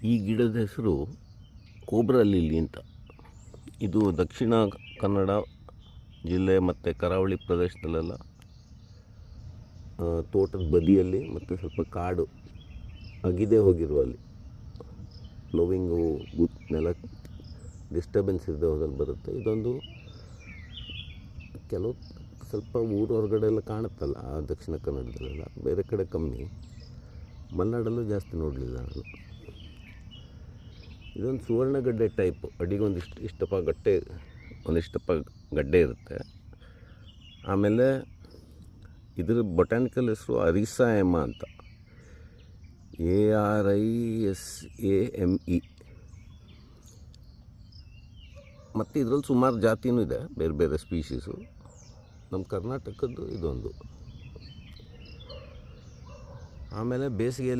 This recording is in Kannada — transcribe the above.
ಈ ಗಿಡದ ಹೆಸರು ಕೋಬ್ರಾ ಲಿಲ್ಲಿ ಅಂತ. ಇದು ದಕ್ಷಿಣ ಕನ್ನಡ ಜಿಲ್ಲೆ ಮತ್ತು ಕರಾವಳಿ ಪ್ರದೇಶದಲ್ಲೆಲ್ಲ ತೋಟದ ಬದಿಯಲ್ಲಿ ಮತ್ತು ಸ್ವಲ್ಪ ಕಾಡು ಅಗಿದೆ ಹೋಗಿರುವಲ್ಲಿ ಫ್ಲೋವಿಂಗು ನೆಲ ಡಿಸ್ಟರ್ಬೆನ್ಸ್ ಇದ್ದ ಹೋದಲ್ಲಿ ಬರುತ್ತೆ. ಇದೊಂದು ಕೆಲವು ಸ್ವಲ್ಪ ಊರ ಹೊರಗಡೆ ಎಲ್ಲ ಕಾಣುತ್ತಲ್ಲ ದಕ್ಷಿಣ ಕನ್ನಡದಲ್ಲೆಲ್ಲ, ಬೇರೆ ಕಡೆ ಕಮ್ಮಿ, ಮಲೆನಾಡಲ್ಲೂ ಜಾಸ್ತಿ ನೋಡಲಿಲ್ಲ ನಾನು. ಇದೊಂದು ಸುವರ್ಣಗಡ್ಡೆ ಟೈಪ್, ಅಡಿಗೊಂದಿಷ್ಟು ಒಂದಿಷ್ಟಪ್ಪ ಗಡ್ಡೆ ಇರುತ್ತೆ. ಆಮೇಲೆ ಇದ್ರ ಬೊಟ್ಯಾನಿಕಲ್ ಹೆಸರು ಅರಿಸಾಯಮ ಅಂತ, ARISAME. ಮತ್ತು ಇದರಲ್ಲಿ ಸುಮಾರು ಜಾತಿನೂ ಇದೆ, ಬೇರೆ ಬೇರೆ ಸ್ಪೀಷೀಸು. ನಮ್ಮ ಕರ್ನಾಟಕದ್ದು ಇದೊಂದು. ಆಮೇಲೆ ಬೇಸಿಗೆಯಲ್ಲಿ